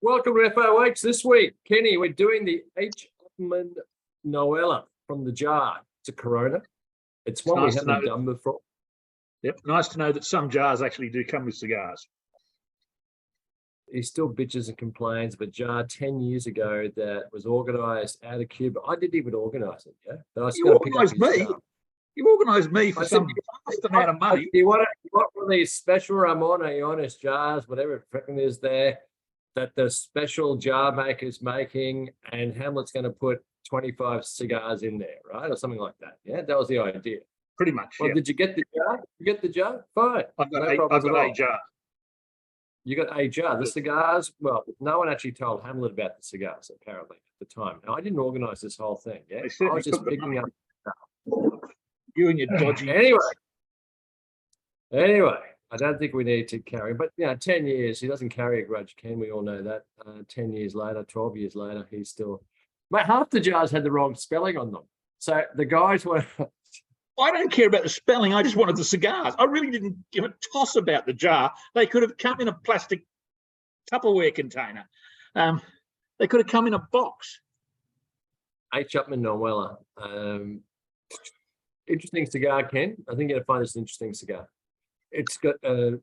Welcome to FOH this week. Kenny, we're doing the Upmann Noella from the jar. It's a Corona. It's one we haven't done before. Yep, nice to know that some jars actually do come with cigars. He still bitches and complains of a jar 10 years ago that was organised out of Cuba. I didn't even organise it, yeah? But I You organised me. You organised me for some vast amount of money. You want one of these special Ramon Ionis jars, whatever freaking is there, that the special jar maker's making, and Hamlet's going to put 25 cigars in there, right? Or something like that. Yeah, that was the idea. Pretty much. Well, yeah. Did you get the jar? You get the jar? Fine. I've got a jar. You got a jar. The cigars, well, no one actually told Hamlet about the cigars, apparently, at the time. Now, I didn't organise this whole thing, yeah? I was just picking up. You and your dodgy. Anyway, I don't think we need to carry, but 10 years, he doesn't carry a grudge, Ken. We all know that. 10 years later, 12 years later, he's still. Mate, half the jars had the wrong spelling on them. So the guys were. I don't care about the spelling. I just wanted the cigars. I really didn't give a toss about the jar. They could have come in a plastic Tupperware container. They could have come in a box. Upmann Noella. Interesting cigar, Ken. I think you're going to find this an interesting cigar. It's got a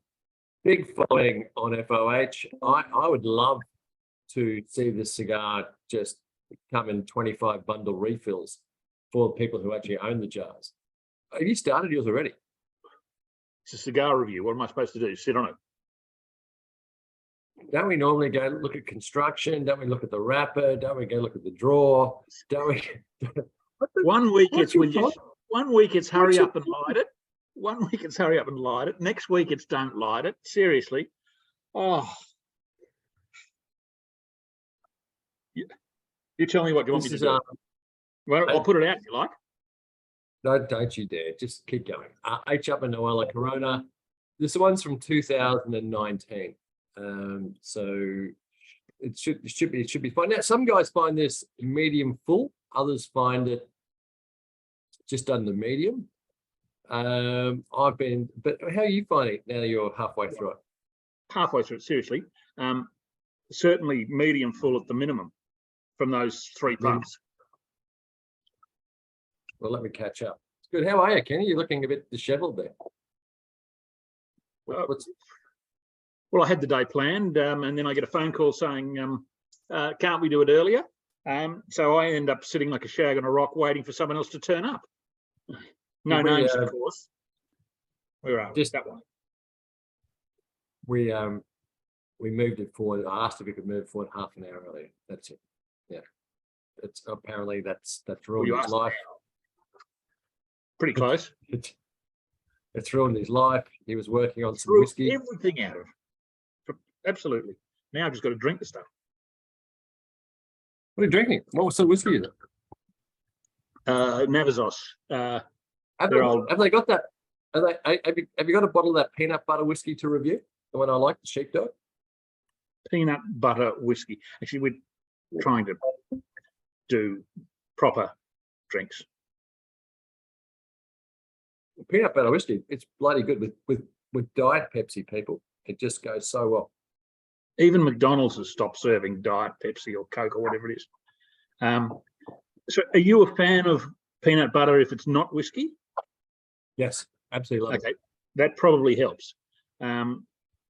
big following on FOH. I would love to see this cigar just come in 25 bundle refills for people who actually own the jars. Have you started yours already? It's a cigar review. What am I supposed to do? Sit on it? Don't we normally go look at construction? Don't we look at the wrapper? Don't we go look at the drawer? Don't we? 1 week it's one week it's hurry up and light it. 1 week it's hurry up and light it. Next week it's don't light it. Seriously. Oh. You tell me what you want me to do. Well, I'll put it out if you like. No, don't you dare. Just keep going. Upmann Noella Corona. This one's from 2019. So it should be fine. Now, some guys find this medium full. Others find it just under medium. But how are you finding it now that you're halfway through it? Halfway through it, seriously. Certainly medium full at the minimum from those 3 puffs. Well, let me catch up. It's good. How are you, Kenny? You're looking a bit disheveled there. Well, I had the day planned, and then I get a phone call saying, can't we do it earlier? So I end up sitting like a shag on a rock waiting for someone else to turn up. No names, of course. Where are we? Just that one. We moved it forward. I asked if we could move it forward half an hour earlier. That's it. Yeah. It's apparently that's ruined his life. Pretty close. It's ruined his life. He was working on some whiskey. Everything out of it. Absolutely. Now I've just got to drink the stuff. What are you drinking? What sort of whiskey is it? Navazos. Have they got that? Have you got a bottle of that peanut butter whiskey to review? The one I like, the sheepdog? Peanut butter whiskey. Actually, we're trying to do proper drinks. Peanut butter whiskey, it's bloody good with Diet Pepsi, people. It just goes so well. Even McDonald's has stopped serving Diet Pepsi or Coke or whatever it is. So are you a fan of peanut butter if it's not whiskey? Yes, absolutely. Okay, that probably helps.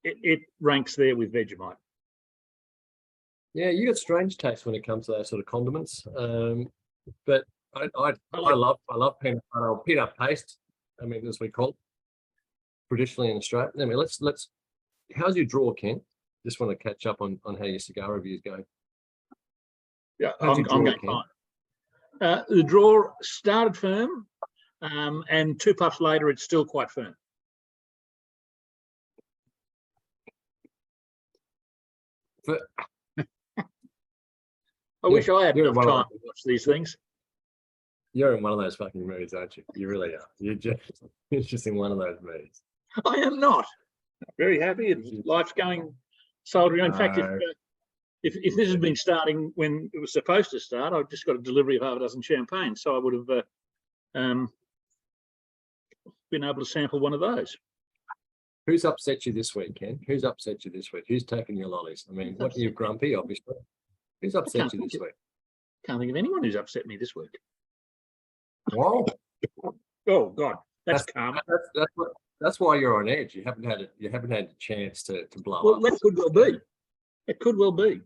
It ranks there with Vegemite. Yeah, you got strange taste when it comes to those sort of condiments. But I love peanut butter or peanut paste. I mean, as we call it traditionally in Australia. Anyway, let's. How's your draw, Ken? Just want to catch up on how your cigar review is going. Yeah, I'm going fine. The draw started firm, and 2 puffs later, it's still quite firm. I wish I had enough time to watch these things. You're in one of those fucking moods, aren't you? You really are. You're just in one of those moods. I am not. Very happy. Life's going soldiering. In fact, if this had been starting when it was supposed to start, I've just got a delivery of half a dozen champagne, so I would have been able to sample one of those. Who's upset you this week, Ken? Who's upset you this week? Who's taking your lollies? I mean, what, you're grumpy, obviously. Who's upset you this week? Can't think of anyone who's upset me this week. Well, Oh God, that's calm. that's why you're on edge. You haven't had a chance to blow Well, up. that could well be. It could well be.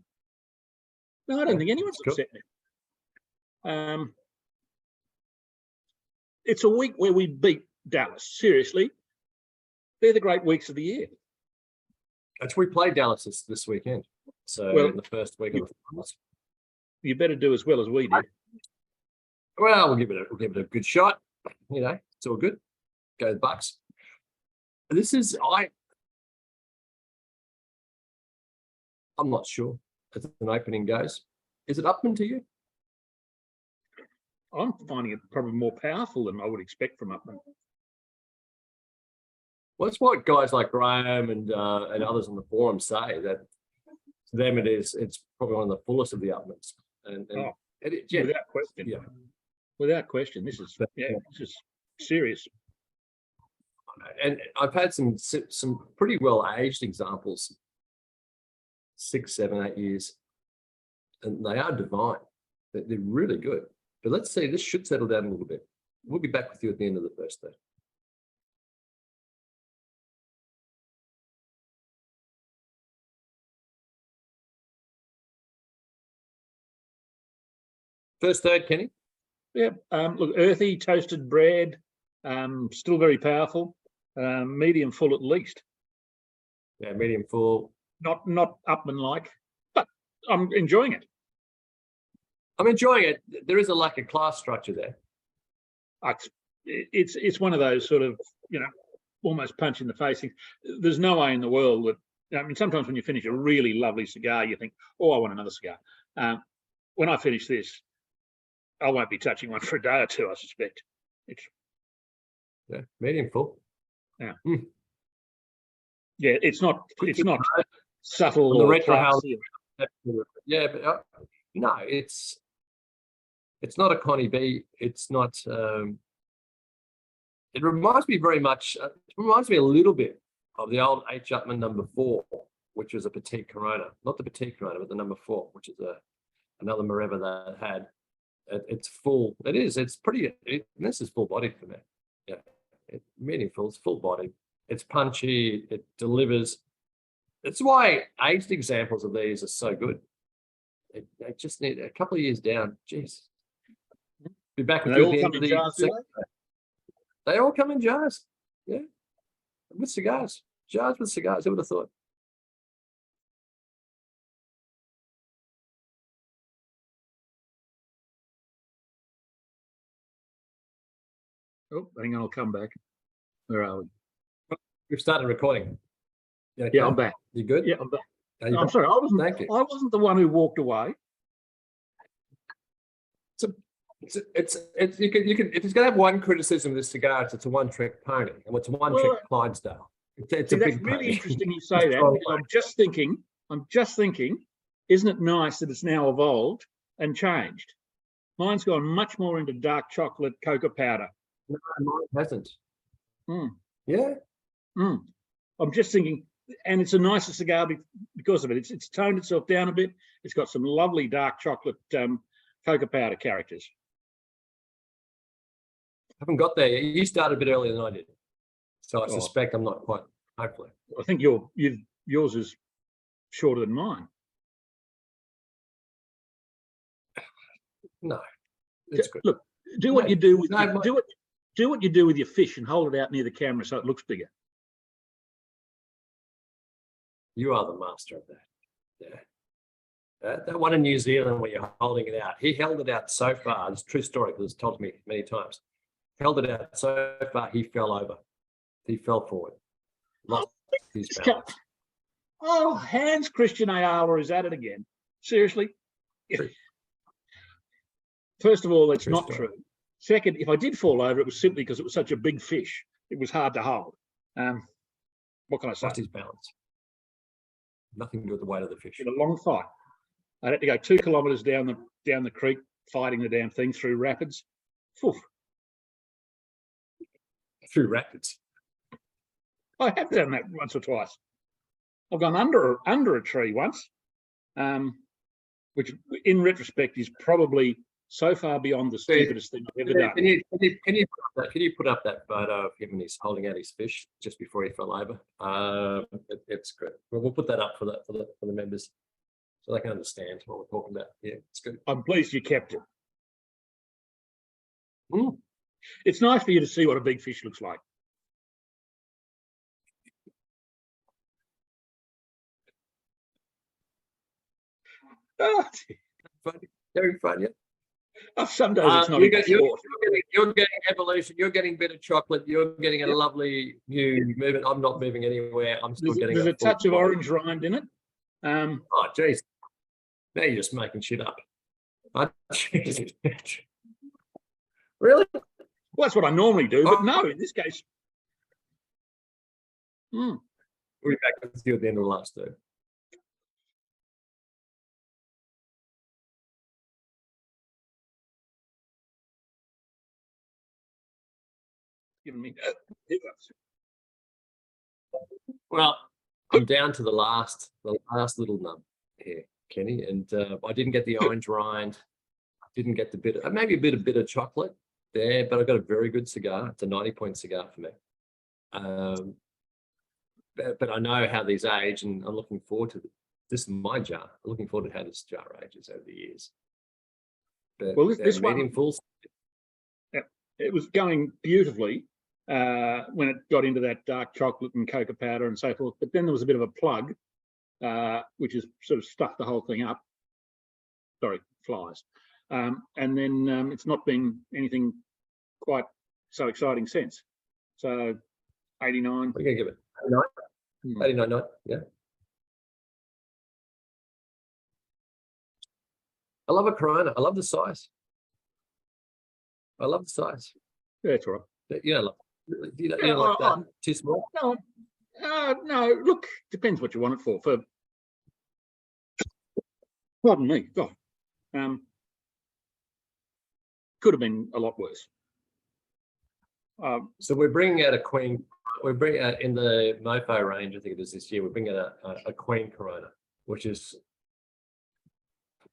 No, I don't think anyone's Cool. upset me. It's a week where we beat Dallas. Seriously, they're the great weeks of the year. Actually, we played Dallas this weekend. So Well, in the first week of the finals. You better do as well as we did. Well, we'll give it a good shot. You know, it's all good. Go the Bucks. This is I'm not sure as an opening goes. Is it Upmann to you? I'm finding it probably more powerful than I would expect from Upmann. Well, that's what guys like Graham and others on the forum say, that to them it's probably one of the fullest of the Upmanns. And Without question. Yeah. Without question. This is serious. And I've had some pretty well aged examples, 6, 7, 8 years, and they are divine. They're really good. But let's see, this should settle down a little bit. We'll be back with you at the end of the first third. First third, Kenny? Yeah. Look, earthy, toasted bread, still very powerful. Medium full at least. Yeah, medium full. Not Upmann-like, but I'm enjoying it. I'm enjoying it. There is a lack of class structure there. It's one of those sort of, almost punch in the face things. There's no way in the world that, I mean, sometimes when you finish a really lovely cigar, you think, oh, I want another cigar. When I finish this, I won't be touching one for a day or two, I suspect. Yeah, medium full. Yeah. Yeah, it's not subtle the or retro classy. Yeah, but no, it's not a Connie B. It's not. It reminds me very much. It reminds me a little bit of the old H. Upmann number 4, which was a petite Corona, not the petite Corona, but the number 4, which is another Mareva that had. It's full. It is. It's pretty. This is full bodied for me. Yeah, meaningful. It's full bodied. It's punchy. It delivers. That's why aged examples of these are so good. They just need a couple of years down. Jeez. Be back with you at the end of the jars, They all come in jars. Yeah. With cigars. Jars with cigars. Who would have thought? Oh, hang on, I'll come back. Where are we? We've started recording. Yeah, okay. I'm back. You good? Yeah, I'm back. No, I'm sorry, I wasn't the one who walked away. It's you can if it's going to have one criticism of this cigar, it's a one-trick pony, and it's a one-trick Clydesdale. It's a big really pony. interesting you say that, because I'm just thinking, isn't it nice that it's now evolved and changed? Mine's gone much more into dark chocolate cocoa powder. No, mine hasn't. Mm. Yeah. Mm. I'm just thinking, and it's a nicer cigar because of it. It's toned itself down a bit. It's got some lovely dark chocolate cocoa powder characters. Haven't got there yet. You started a bit earlier than I did, so I suspect I'm not quite. Hopefully, I think yours is shorter than mine. No, it's good. Look, do what you do with do what you do with your fish and hold it out near the camera so it looks bigger. You are the master of that. Yeah. That one in New Zealand where you're holding it out. He held it out so far. It's a true story because it's told me many times. Held it out so far, he fell over. He fell forward. Lost his balance. Oh, Hans Christian Ayala is at it again. Seriously? First of all, that's not true. Second, if I did fall over, it was simply because it was such a big fish. It was hard to hold. What can I say? Lost his balance. Nothing to do with the weight of the fish. In a long fight. I had to go 2 kilometres down the creek, fighting the damn thing through rapids. Oof. Through rapids. I have done that once or twice. I've gone under a tree once, which in retrospect is probably so far beyond the stupidest thing I've ever done. Can you put up that photo of him and he's holding out his fish just before he fell over? It's good. We'll put that up for the members so they can understand what we're talking about. Yeah, it's good. I'm pleased you kept it. Mm. It's nice for you to see what a big fish looks like. Oh, Funny. Very funny. some days it's not you're, even getting, sport. you're getting evolution. You're getting bitter chocolate. You're getting a lovely new movement. I'm not moving anywhere. I'm still getting. There's a touch of orange rind in it. Oh, geez. Now you're just making shit up. Really? Well, that's what I normally do, but no, in this case. We'll be back with you at the end of the last two. Giving me Well, I'm down to the last little nub here, Kenny, and I didn't get the orange rind. Didn't get the bitter, maybe a bit of bitter chocolate there, but I got a very good cigar. It's a 90-point cigar for me. But I know how these age, and I'm looking forward to this. Is my jar. I'm looking forward to how this jar ages over the years. But well, this one, medium full. it was going beautifully when it got into that dark chocolate and cocoa powder and so forth. But then there was a bit of a plug, which has sort of stuffed the whole thing up. Sorry, flies. And then it's not been anything quite so exciting since. So 89. We're going to give it 89, yeah. I love a Corona. I love the size. I love the size. Yeah, that's all right. You know, you don't like that too small? No, look, depends what you want it for. Pardon me, God. Could have been a lot worse. So we're bringing out a Queen. We're bringing out in the Mofo range. I think it is this year. We're bringing out a Queen Corona, which is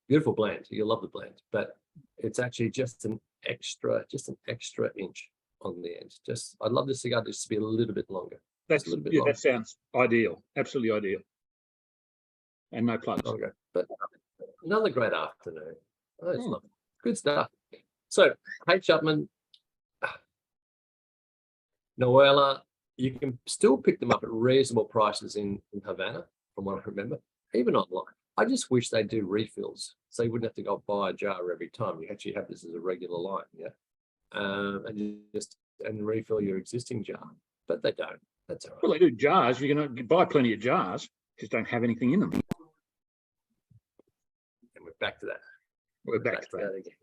beautiful blend. You'll love the blend, but it's actually just an extra inch on the end. I'd love the cigar just to be a little bit longer. That's a little bit longer. That sounds ideal. Absolutely ideal. And no plugs. Longer. But another great afternoon. Oh, it's lovely. Good stuff. So, H. Upmann Noella, you can still pick them up at reasonable prices in Havana, from what I remember, even online. I just wish they do refills, so you wouldn't have to go buy a jar every time. You actually have this as a regular line, yeah, and you just refill your existing jar. But they don't. That's all right. Well, they do jars. You're going to buy plenty of jars, just don't have anything in them. And we're back to that. We're back to that again.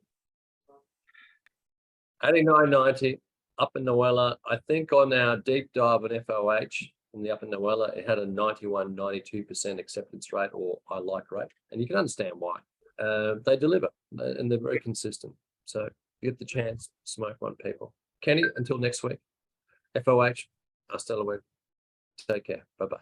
89.90. Upmann Noella. I think on our deep dive on FOH in the Upmann Noella, it had a 91, 92% acceptance rate, or I like rate, and you can understand why. They deliver, and they're very consistent. So if you get the chance, smoke one, people. Kenny, until next week. FOH, hasta luego. Take care. Bye-bye.